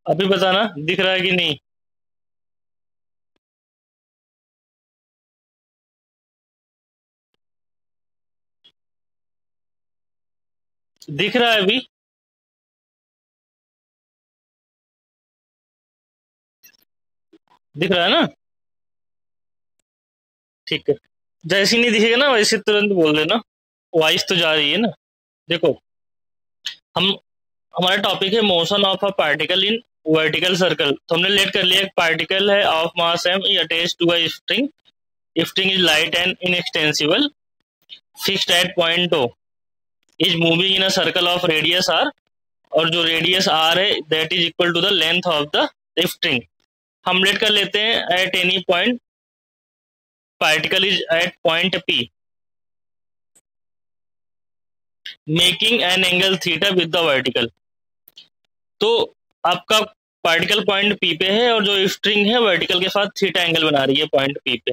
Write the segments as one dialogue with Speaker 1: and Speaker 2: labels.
Speaker 1: अभी बताना दिख रहा है कि नहीं। दिख रहा है अभी? दिख रहा है ना? ठीक है। जैसे ही नहीं दिखेगा ना वैसे तुरंत बोल देना। वॉइस तो जा रही है ना। देखो, हम हमारा टॉपिक है motion of a particle in vertical circle. तो हमने लेट कर लिया एक पार्टिकल है of mass m attached to a string. String is light and inextensible fixed at point O is moving in a circle of radius R. और जो radius R है that is equal to the length of the string. हम let कर लेते हैं at any point particle is at point P making an angle theta with the vertical. तो आपका particle point P पे है और जो स्ट्रिंग है वर्टिकल के साथ थीटा एंगल बना रही है पॉइंट पी पे।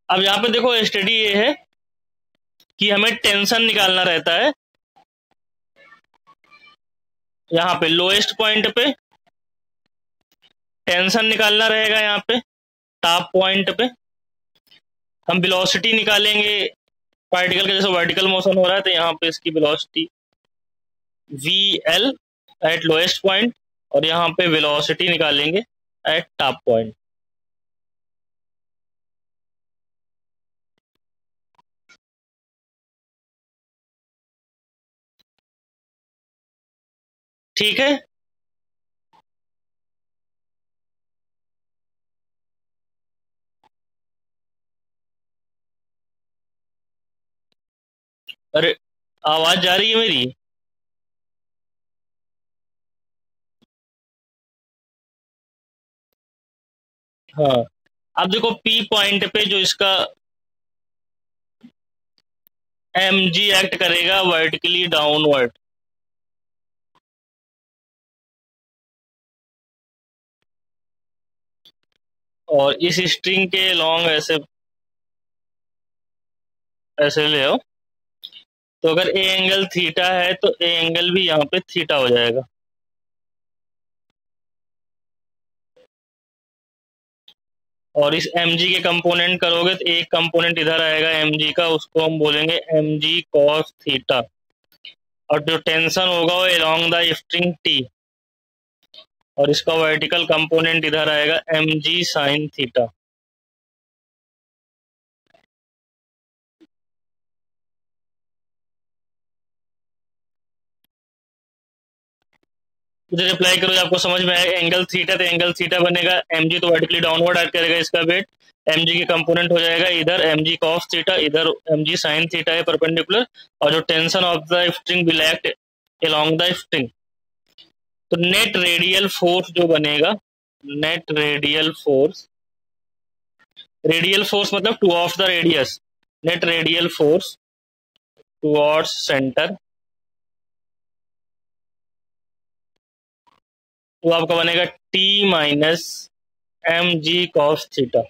Speaker 1: अब यहाँ पे देखो स्टडी ये है कि हमें टेंशन निकालना रहता है। यहाँ पे लोएस्ट पॉइंट पे टेंशन निकालना रहेगा। यहाँ पे टॉप पॉइंट पे हम वेलोसिटी निकालेंगे। पार्टिकल का जैसे वर्टिकल मोशन हो रहा है तो यहाँ पे इसकी velocity V L eight lowest point, और यहाँ पे वेलोसिटी निकालेंगे एट टॉप पॉइंट। ठीक है। अरे, आवाज जा रही है मेरी? हाँ। अब देखो पी पॉइंट पे जो इसका एम जी एक्ट करेगा वर्टिकली डाउनवर्ड। और इस स्ट्रिंग के लॉन्ग ऐसे ऐसे ले आओ। तो अगर ए एंगल थीटा है तो ए एंगल भी यहाँ पे थीटा हो जाएगा। और इस एम जी के कंपोनेंट करोगे तो एक कंपोनेंट इधर आएगा एम जी का, उसको हम बोलेंगे एम जी कॉस थीटा। और जो टेंशन होगा वो अलोंग द स्ट्रिंग टी। और इसका वर्टिकल कंपोनेंट इधर आएगा एम जी साइन थीटा। मुझे रिप्लाई करो आपको समझ में आएगा। एंगल थीटा तो एंगल थीटा बनेगा, एम जी तो वर्टिकली डाउनवर्ड एक्ट करेगा इसका वेट। एम जी के कंपोनेंट हो जाएगा इधर एम जी कॉस थीटा, इधर एम जी साइन थीटा है परपेंडिकुलर। और जो tension of the string will act along the string. तो नेट रेडियल फोर्स जो बनेगा, नेट रेडियल फोर्स मतलब to of the radius, net radial force towards center, तो आपका बनेगा T minus M G cos theta.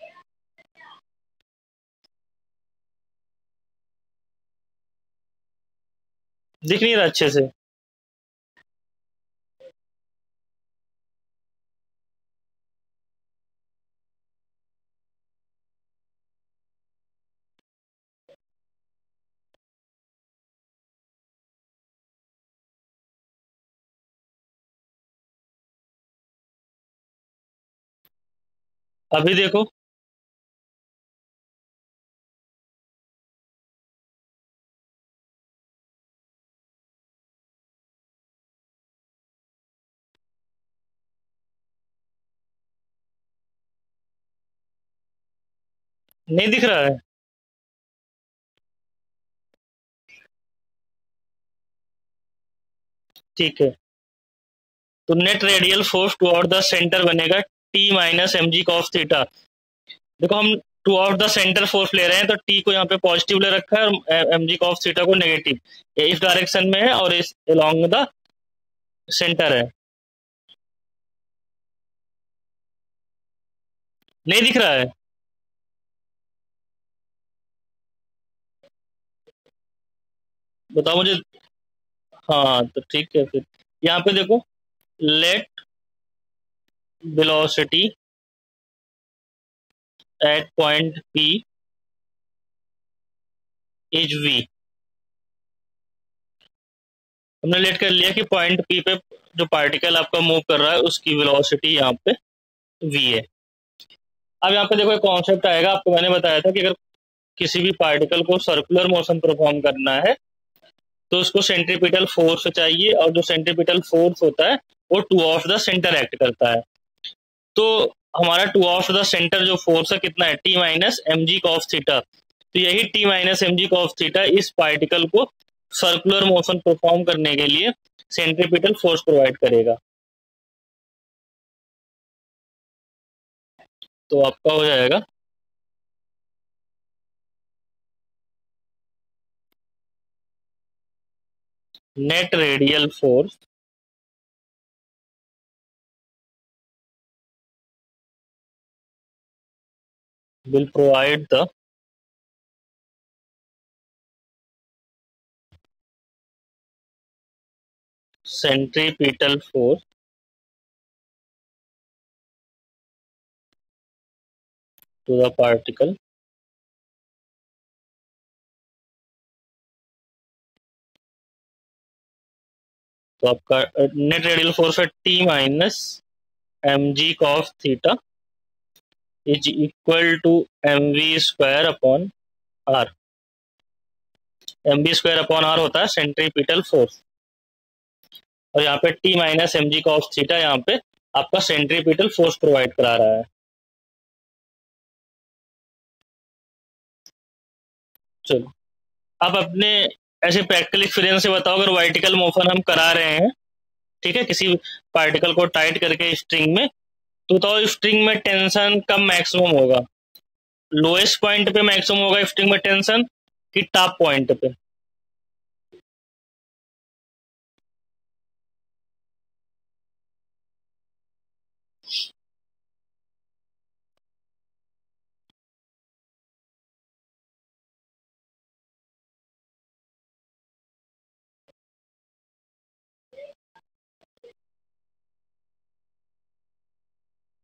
Speaker 1: दिख नहीं रहा अच्छे से? अभी देखो। नहीं दिख रहा है? ठीक है। तो net radial force toward the centre बनेगा T minus M G cos theta. देखो हम टुवर्ड द सेंटर फोर्स ले रहे हैं तो टी को यहाँ पे पॉजिटिव ले रखा है और एम जी कॉस थीटा को नेगेटिव। ये इस डायरेक्शन में है और इस अलोंग द सेंटर है। नहीं दिख रहा है? बताओ मुझे। हाँ तो ठीक है फिर। यहाँ पे देखो let velocity at point P is v। हमने लेट कर लिया कि पॉइंट P पे जो पार्टिकल आपका मूव कर रहा है उसकी वेलोसिटी यहाँ पे v है। अब यहाँ पे देखो एक कॉन्सेप्ट आएगा, आपको मैंने बताया था कि अगर किसी भी पार्टिकल को सर्कुलर मोशन परफॉर्म करना है तो उसको सेंट्रीपिटल फोर्स चाहिए, और जो सेंट्रीपिटल फोर्स होता है वो to of the center act करता है। तो हमारा टू ऑफ द सेंटर जो फोर्स है कितना है, T minus M G cos theta. तो यही T minus M G cos theta इस पार्टिकल को सर्कुलर मोशन परफॉर्म करने के लिए सेंट्रीपिटल फोर्स प्रोवाइड करेगा। तो आपका हो जाएगा net radial force will provide the centripetal force to the particle तो आपका नेट रेडियल फोर्स है T minus M G cos theta is equal to m v square upon R. M v square upon R होता है centripetal force, और यहाँ पे T minus M G cos theta यहाँ पे आपका सेंट्रीपिटल फोर्स प्रोवाइड करा रहा है। चलो आप अपने ऐसे प्रैक्टिकल एक्सपीरियंस से बताओ, अगर वर्टिकल मोशन हम करा रहे हैं, ठीक है, किसी पार्टिकल को टाइट करके स्ट्रिंग में, तो स्ट्रिंग में टेंशन कब मैक्सिमम होगा, लोएस्ट पॉइंट पे मैक्सिमम होगा स्ट्रिंग में टेंशन कि टॉप पॉइंट पे?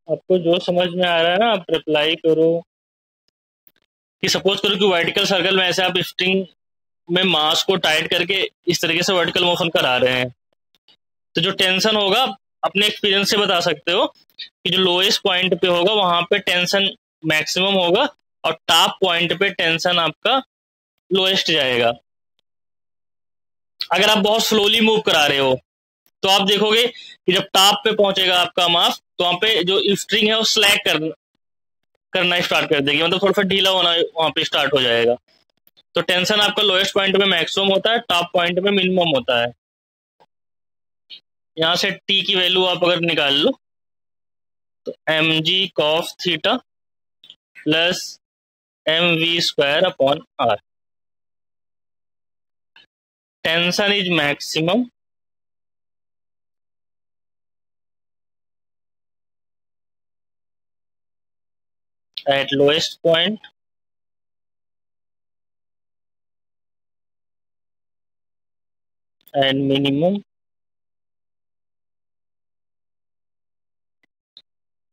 Speaker 1: आपको जो समझ में आ रहा है ना आप रिप्लाई करो। कि सपोज करो कि वर्टिकल सर्कल में ऐसे आप स्ट्रिंग में मास को टाइट करके इस तरीके से वर्टिकल मोशन करा रहे हैं, तो जो टेंशन होगा अपने एक्सपीरियंस से बता सकते हो कि जो लोएस्ट पॉइंट पे होगा वहां पे टेंशन मैक्सिमम होगा और टॉप पॉइंट पे टेंशन आपका लोएस्ट जाएगा। अगर आप बहुत स्लोली मूव करा रहे हो तो आप देखोगे कि जब टॉप पे पहुंचेगा आपका मास तो वहां पे जो स्ट्रिंग है वो स्लैग करना स्टार्ट कर देगी, मतलब थोड़ा सा ढीला होना वहां पे स्टार्ट हो जाएगा। तो टेंशन आपका लोएस्ट पॉइंट पे मैक्सिमम होता है, टॉप पॉइंट पे मिनिमम होता है। यहाँ से टी की वैल्यू आप अगर निकाल लो तो m ji cos theta plus m v square upon R. Tension is maximum at lowest point and minimum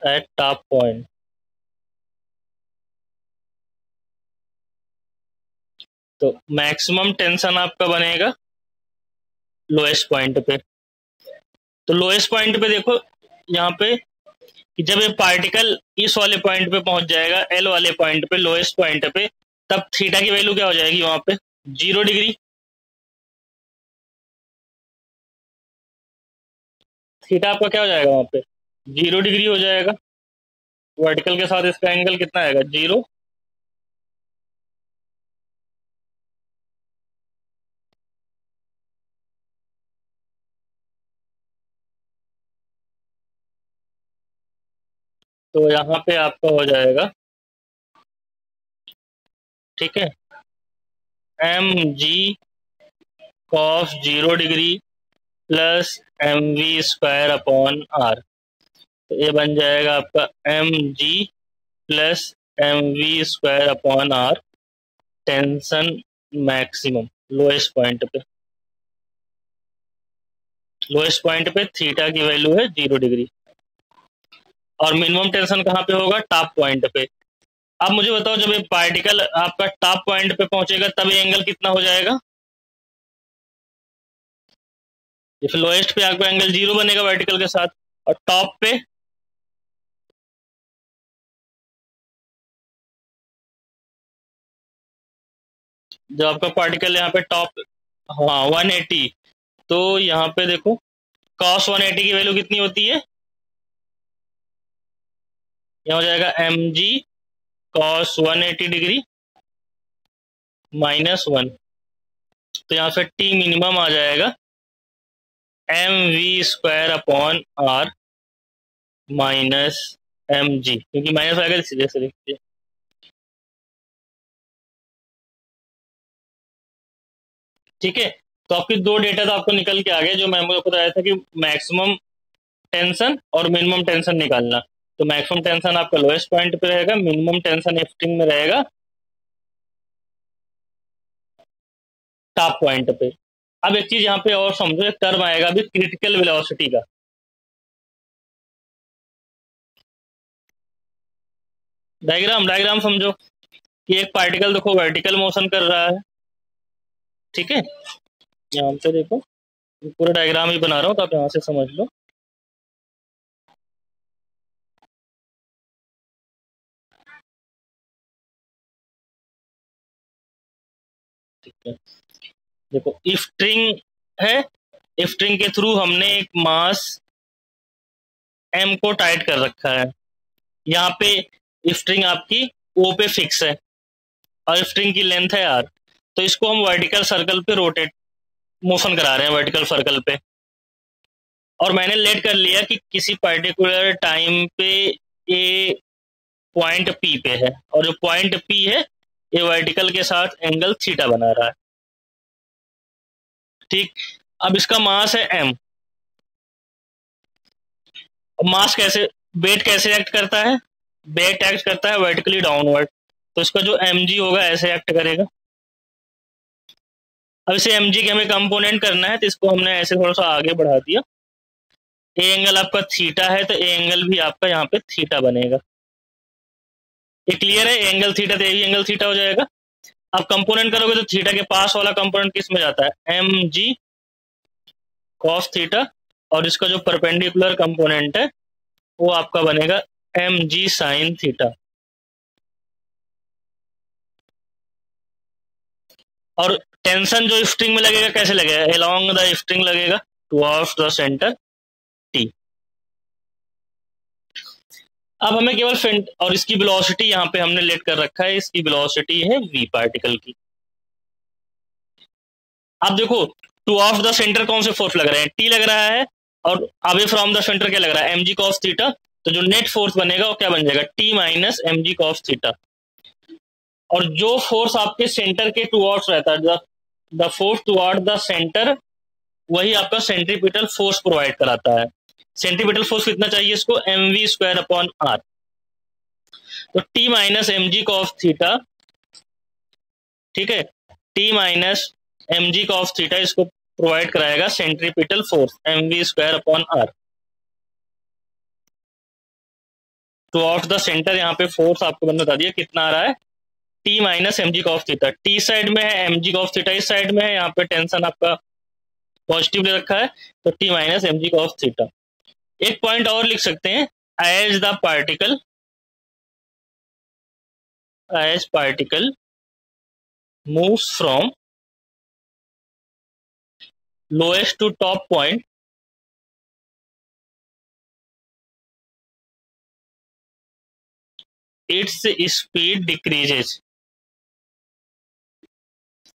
Speaker 1: at top point। तो मैक्सिमम टेंशन आपका बनेगा लोएस्ट पॉइंट पे। तो लोएस्ट पॉइंट पे देखो यहाँ पे कि जब ये पार्टिकल इस वाले पॉइंट पे पहुंच जाएगा एल वाले पॉइंट पे लोएस्ट पॉइंट पे, तब थीटा की वैल्यू क्या हो जाएगी वहां पे 0 डिग्री। थीटा आपका क्या हो जाएगा वहां पे 0 डिग्री हो जाएगा। वर्टिकल के साथ इसका एंगल कितना आएगा 0। तो यहाँ पे आपका हो जाएगा, ठीक है, एम जी cos 0 degree plus m v square upon R. तो ये बन जाएगा आपका m g plus m v square upon R tension maximum lowest point पे। लोएस्ट पॉइंट पे थीटा की वैल्यू है 0 डिग्री, और मिनिमम टेंशन कहाँ पे होगा, टॉप पॉइंट पे। अब मुझे बताओ, जब ये पार्टिकल आपका टॉप पॉइंट पे पहुंचेगा तब ये एंगल कितना हो जाएगा, जैसे लोएस्ट पे आपका एंगल 0 बनेगा वर्टिकल के साथ, और टॉप पे जो आपका पार्टिकल यहाँ पे टॉप, हाँ 180, तो यहाँ पे देखो cos 180 की वैल्यू कितनी होती है, यहाँ हो जाएगा mg cos 180 डिग्री -1, तो यहाँ पे t मिनिमम आ जाएगा mv² r माइनस mg, क्योंकि माइनस आएगा सीधे से देखिए। ठीक है, तो आपके दो डेटा तो आपको निकल के आ गए, जो मैं मुझे बताया था कि मैक्सिमम टेंशन और मिनिमम टेंशन निकालना। तो मैक्सिमम टेंशन आपका लोएस्ट पॉइंट पे रहेगा, मिनिमम टेंशन लिफ्टिंग में रहेगा टॉप पॉइंट पे। अब एक चीज यहाँ पे और समझो, एक टर्म आएगा अभी क्रिटिकल वेलोसिटी का। डायग्राम डायग्राम समझो कि एक पार्टिकल देखो वर्टिकल मोशन कर रहा है, ठीक है, यहाँ पे देखो पूरा डायग्राम ही बना रहा हूँ तो आप यहाँ से समझ लो। ठीक है, देखो स्ट्रिंग है, स्ट्रिंग के थ्रू हमने एक मास m को टाइट कर रखा है, यहाँ पे स्ट्रिंग आपकी O पे फिक्स है और स्ट्रिंग की लेंथ है r, तो इसको हम वर्टिकल सर्कल पे रोटेट मोशन करा रहे हैं वर्टिकल सर्कल पे। और मैंने लेट कर लिया कि किसी पर्टिकुलर टाइम पे ये पॉइंट P पे है, और जो पॉइंट P है ये वर्टिकल के साथ एंगल थीटा बना रहा है। ठीक, अब इसका मास है m। मास कैसे, वेट कैसे एक्ट करता है, वेट एक्ट करता है वर्टिकली डाउनवर्ड, तो इसका जो mg होगा ऐसे एक्ट करेगा। अब इसे mg के हमें कंपोनेंट करना है, तो इसको हमने ऐसे थोड़ा सा आगे बढ़ा दिया। ए एंगल आपका थीटा है, तो ए एंगल भी आपका यहाँ पे थीटा बनेगा। ये क्लियर है, एंगल थीटा तो ये एंगल थीटा हो जाएगा। अब कंपोनेंट करोगे तो थीटा के पास वाला कंपोनेंट किस में जाता है, mg cos थीटा, और इसका जो परपेंडिकुलर कंपोनेंट है वो आपका बनेगा mg sin थीटा। और टेंशन जो स्ट्रिंग में लगेगा कैसे लगेगा, अलोंग द स्ट्रिंग लगेगा टुवर्ड्स द सेंटर टी। अब हमें केवल और इसकी वेलोसिटी यहाँ पे हमने लेट कर रखा है, इसकी वेलोसिटी है v पार्टिकल की। अब देखो टुवर्ड्स द सेंटर कौन से फोर्स लग रहे हैं, टी लग रहा है, और अवे फ्रॉम द सेंटर क्या लग रहा है, mg cos थीटा। तो जो नेट फोर्स बनेगा वो क्या बन जाएगा, t minus mg cos theta. और जो फोर्स आपके सेंटर के टुवर्ड्स रहता है, the force toward the centre, वही आपका सेंट्रीपिटल फोर्स प्रोवाइड कराता है। सेंट्रीपिटल फोर्स कितना चाहिए इसको, mv²/r। तो t minus mg cos theta, ठीक है, t minus mg cos theta इसको प्रोवाइड कराएगा सेंट्रीपिटल फोर्स mv²/r। तो ऑफ द सेंटर यहाँ पे फोर्स आपको मैंने बता दिया कितना आ रहा है, t minus mg cos theta. t side में है, mg cos थीटा इस साइड में है, यहाँ पे टेंशन आपका पॉजिटिव ले रखा है, तो t minus mg cos theta. एक पॉइंट और लिख सकते हैं, as the particle, as particle moves from lowest to top point, its speed decreases।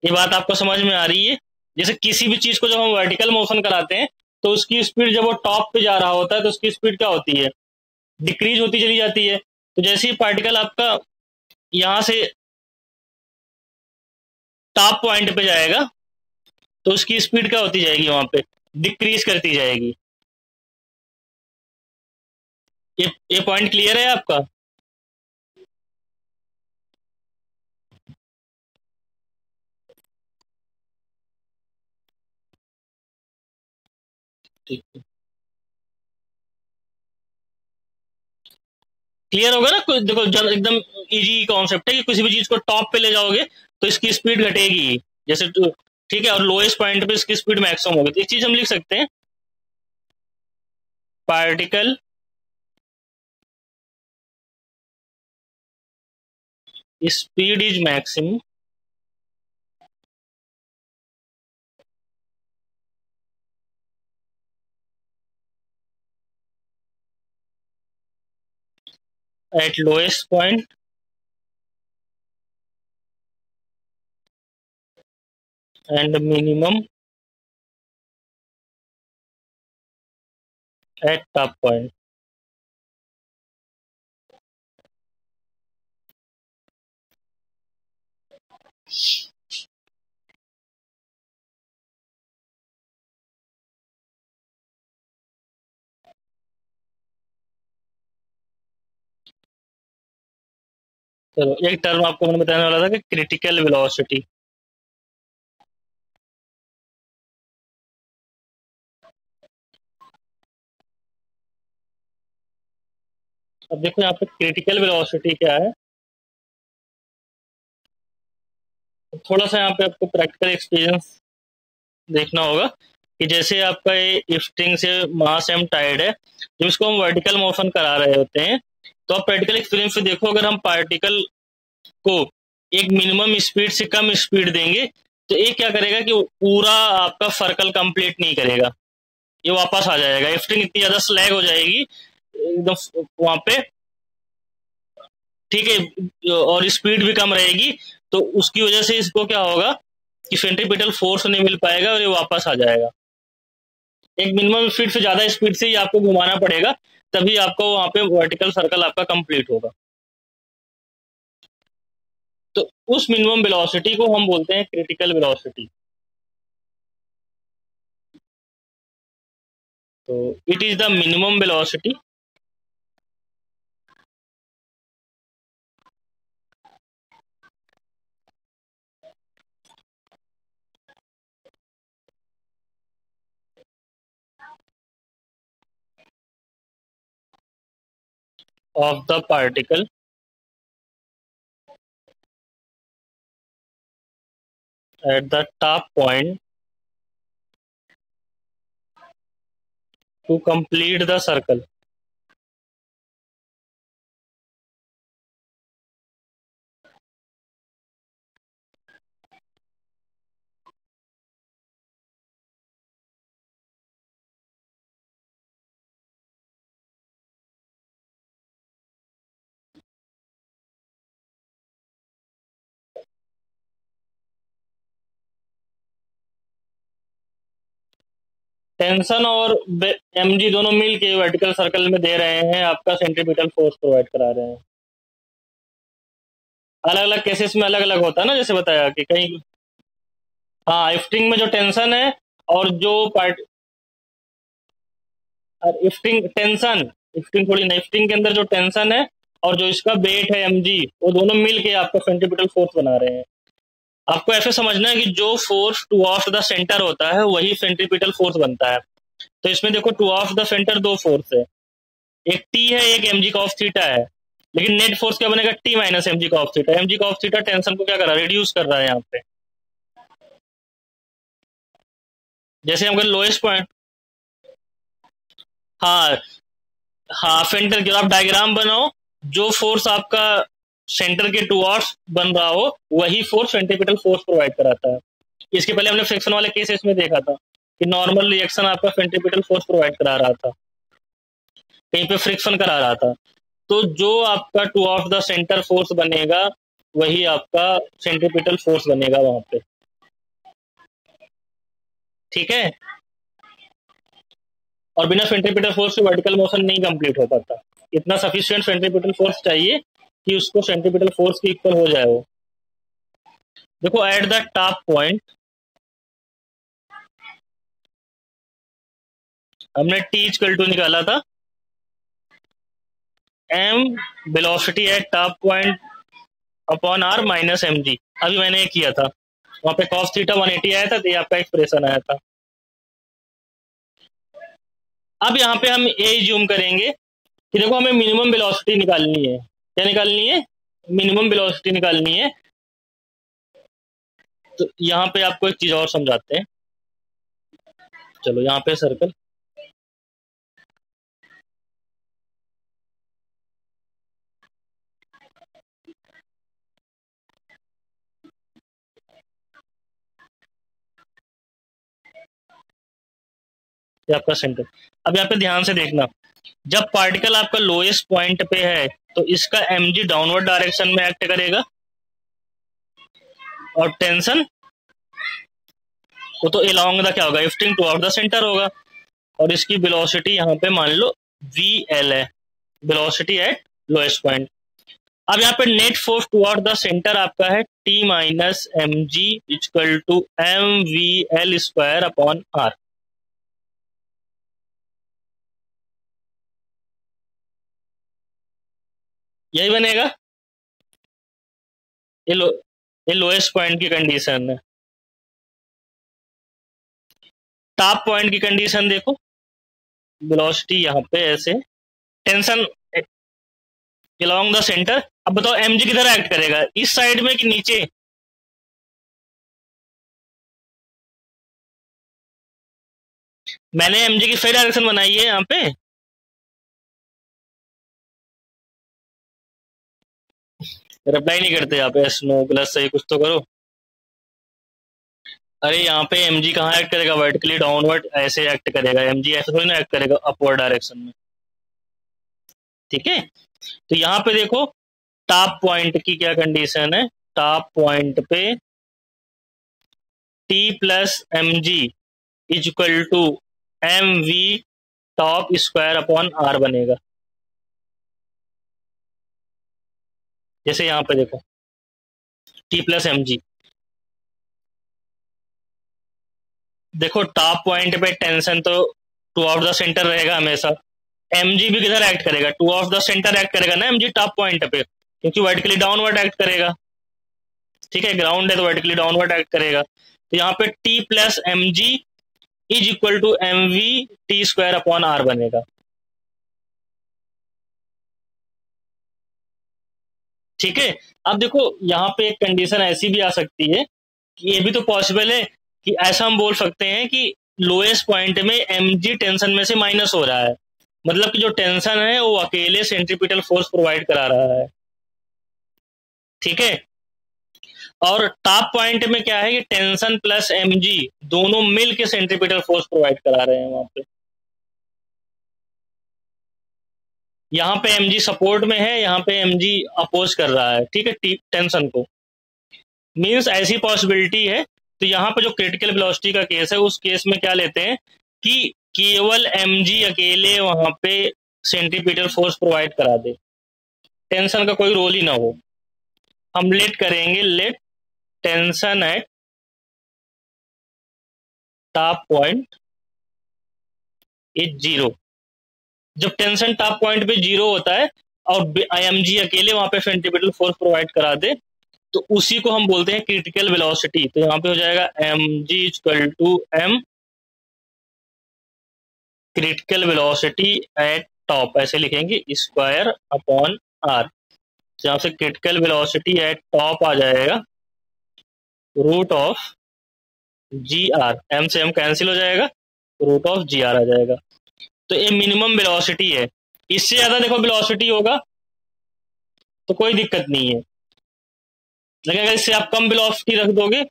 Speaker 1: ये बात आपको समझ में आ रही है, जैसे किसी भी चीज को जब हम वर्टिकल मोशन कराते हैं तो उसकी स्पीड जब वो टॉप पे जा रहा होता है तो उसकी स्पीड क्या होती है, डिक्रीज होती चली जाती है। तो जैसे ही पार्टिकल आपका यहाँ से टॉप पॉइंट पे जाएगा तो उसकी स्पीड क्या होती जाएगी, वहां पे डिक्रीज करती जाएगी। ये पॉइंट क्लियर है आपका। ठीक है, क्लियर होगा ना? देखो जब एकदम इजी कॉन्सेप्ट है कि किसी भी चीज को टॉप पे ले जाओगे तो इसकी स्पीड घटेगी, जैसे ठीक है, और लोएस्ट पॉइंट पे इसकी स्पीड मैक्सिमम होगी। तो एक चीज हम लिख सकते हैं, particle speed is maximum at lowest point and minimum at top point। चलो एक टर्म आपको मैंने बताने वाला था कि क्रिटिकल वेलोसिटी। अब देखो यहाँ पे क्रिटिकल वेलोसिटी क्या है, थोड़ा सा यहाँ पे आपको प्रैक्टिकल एक्सपीरियंस देखना होगा कि जैसे आपका ये स्ट्रिंग से मास एम टाइड है, जब इसको हम वर्टिकल मोशन करा रहे होते हैं तो आप प्रैक्टिकल एक्सपीरियंस से देखो, अगर हम पार्टिकल को एक मिनिमम स्पीड से कम स्पीड देंगे तो ये क्या करेगा कि पूरा आपका सर्कल कंप्लीट नहीं करेगा, ये वापस आ जाएगा, स्ट्रिंग इतनी ज्यादा स्लैग हो जाएगी एकदम वहां पे, ठीक है, और स्पीड भी कम रहेगी, तो उसकी वजह से इसको क्या होगा कि सेंट्रीपिटल फोर्स नहीं मिल पाएगा और ये वापस आ जाएगा। एक मिनिमम स्पीड से ज्यादा स्पीड से ही आपको घुमाना पड़ेगा, तभी आपको वहां पे वर्टिकल सर्कल आपका कंप्लीट होगा। तो उस मिनिमम वेलोसिटी को हम बोलते हैं क्रिटिकल वेलोसिटी। तो it is the minimum velocity of the particle at the top point to complete the circle। Tension और mg दोनों मिल के वर्टिकल सर्कल में दे रहे हैं, आपका सेंट्रीपिटल फोर्स प्रोवाइड करा रहे हैं। अलग अलग केसेस में अलग अलग होता है ना, जैसे बताया कि कहीं, हाँ, स्प्रिंग में जो टेंशन है और जो पार्ट स्प्रिंग टेंशन, स्प्रिंग थोड़ी नहीं, स्प्रिंग के अंदर जो टेंशन है और जो इसका वेट है mg, वो दोनों मिल के आपका सेंट्रीपिटल फोर्स बना रहे हैं। आपको ऐसे समझना है कि जो फोर्स टुवर्ड्स द सेंटर होता है वही सेंट्रीपिटल फोर्स बनता है। तो इसमें देखो टुवर्ड्स द सेंटर दो फोर्स है, एक टी है, एक mg कॉस थीटा है, लेकिन नेट फोर्स क्या बनेगा, T minus mg cos theta. mg cos theta tension को क्या कर रहा है, रिड्यूस कर रहा है यहाँ पे। जैसे हम लोएस्ट पॉइंट, हाँ हाँ, सेंटर की आप डायग्राम बनाओ, जो फोर्स आपका सेंटर के टुवर्ड्स बन रहा हो वही फोर्स सेंट्रीपिटल फोर्स प्रोवाइड कराता है। इसके पहले हमने फ्रिक्शन वाले केसेस में देखा था कि नॉर्मल रिएक्शन आपका सेंट्रीपिटल फोर्स प्रोवाइड करा रहा था, कहीं पे फ्रिक्शन करा रहा था। तो जो आपका टुवर्ड्स द सेंटर फोर्स बनेगा वही आपका सेंट्रीपिटल फोर्स बनेगा वहां पे, ठीक है। और बिना सेंट्रीपिटल फोर्स के वर्टिकल मोशन नहीं कंप्लीट हो पाता, इतना सफिशिएंट सेंट्रीपिटल फोर्स चाहिए कि उसको सेंट्रीपिटल फोर्स के इक्वल हो जाए वो। देखो एट द टॉप पॉइंट हमने टी इक्वल टू निकाला था m velocity at top point upon r minus mg, अभी मैंने ये किया था, वहां पे cos थीटा 180 आया था, तो ये आपका एक्सप्रेशन आया था। अब यहाँ पे हम ये जूम करेंगे कि देखो हमें मिनिमम वेलोसिटी निकालनी है। क्या निकालनी है? मिनिमम वेलोसिटी निकालनी है। तो यहाँ पे आपको एक चीज और समझाते हैं। चलो यहाँ पे सर्कल, ये आपका सेंटर। अब यहाँ पे ध्यान से देखना, जब पार्टिकल आपका लोएस्ट पॉइंट पे है तो इसका mg डाउनवर्ड डायरेक्शन में एक्ट करेगा और टेंशन वो तो अलोंग द क्या होगा, लिफ्टिंग टुवर्ड द सेंटर होगा। और इसकी वेलोसिटी यहाँ पे मान लो vl है, वेलोसिटी एट लोएस्ट पॉइंट। अब यहाँ पे net force toward the center आपका है t minus M g equal to m v l square upon R. यही बनेगा। ये लोएस्ट पॉइंट की कंडीशन है। टॉप पॉइंट की कंडीशन देखो, वेलोसिटी यहाँ पे ऐसे, टेंशन अलोंग द सेंटर। अब बताओ mg किधर एक्ट करेगा, इस साइड में कि नीचे? मैंने mg की सही डायरेक्शन बनाई है यहाँ पे। रिप्लाई नहीं करते यहाँ पे, नो प्लस सही कुछ तो करो। अरे यहाँ पे mg कहाँ एक्ट करेगा, वर्टिकली डाउनवर्ड ऐसे एक्ट करेगा। mg ऐसे थोड़ी ना एक्ट करेगा अपवर्ड डायरेक्शन में। ठीक है, तो यहाँ पे देखो टॉप पॉइंट की क्या कंडीशन है। टॉप पॉइंट पे t plus m g is equal to m v top square upon R बनेगा। जैसे यहाँ पे देखो t प्लस एम जी, देखो टॉप पॉइंट पे टेंशन तो टू ऑफ द सेंटर रहेगा हमेशा। mg भी किधर एक्ट करेगा, to of the center act करेगा ना mg टॉप पॉइंट पे, क्योंकि वर्टिकली डाउनवर्ड एक्ट करेगा। ठीक है, ग्राउंड है तो वर्टिकली डाउनवर्ड एक्ट करेगा। तो यहाँ पे t plus m g is equal to m v T square upon R बनेगा। ठीक है, अब देखो यहाँ पे एक कंडीशन ऐसी भी आ सकती है कि ये भी तो पॉसिबल है कि ऐसा हम बोल सकते हैं कि लोएस्ट पॉइंट में mg टेंशन में से माइनस हो रहा है, मतलब कि जो टेंशन है वो अकेले सेंट्रीपिटल फोर्स प्रोवाइड करा रहा है। ठीक है, और टॉप पॉइंट में क्या है कि टेंशन प्लस mg दोनों मिल के सेंट्रीपिटल फोर्स प्रोवाइड करा रहे हैं वहां पे। यहाँ पे mg सपोर्ट में है, यहाँ पे mg अपोज कर रहा है। ठीक है, टेंशन को, मीन्स ऐसी पॉसिबिलिटी है। तो यहाँ पे जो क्रिटिकल वेलोसिटी का केस है उस केस में क्या लेते हैं कि केवल mg अकेले वहां पे सेंट्रीपिटल फोर्स प्रोवाइड करा दे, टेंशन का कोई रोल ही ना हो। हम लेट करेंगे, let tension at top point is zero. जब टेंशन टॉप पॉइंट पे जीरो होता है और mg अकेले वहां पे सेंट्रीपिटल फोर्स प्रोवाइड करा दे तो उसी को हम बोलते हैं क्रिटिकल वेलोसिटी। तो यहाँ पे हो जाएगा mg equal to m critical velocity at top, ऐसे लिखेंगे स्क्वायर अपॉन आर। यहाँ से क्रिटिकल वेलोसिटी एट टॉप आ जाएगा root of g R, m से एम कैंसिल हो जाएगा, रूट ऑफ जी आर आ जाएगा। तो ये मिनिमम वेलोसिटी है। इससे ज्यादा देखो वेलोसिटी होगा तो कोई दिक्कत नहीं है, लेकिन अगर इससे आप कम वेलोसिटी रख दोगे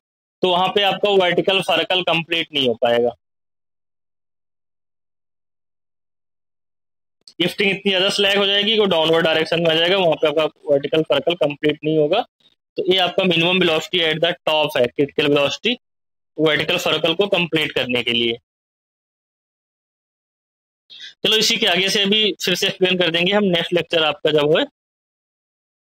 Speaker 1: तो वहां पे आपका वर्टिकल सर्कल कंप्लीट नहीं हो पाएगा। लिफ्टिंग इतनी ज्यादा स्लैग हो जाएगी कि डाउनवर्ड डायरेक्शन में आ जाएगा, वहां पे आपका वर्टिकल सर्कल कंप्लीट नहीं होगा। तो ये आपका minimum velocity at the top है, क्रिटिकल वेलोसिटी वर्टिकल सर्कल को कंप्लीट करने के लिए। चलो इसी के आगे से अभी फिर से एक्सप्लेन कर देंगे हम नेक्स्ट लेक्चर आपका जब हो।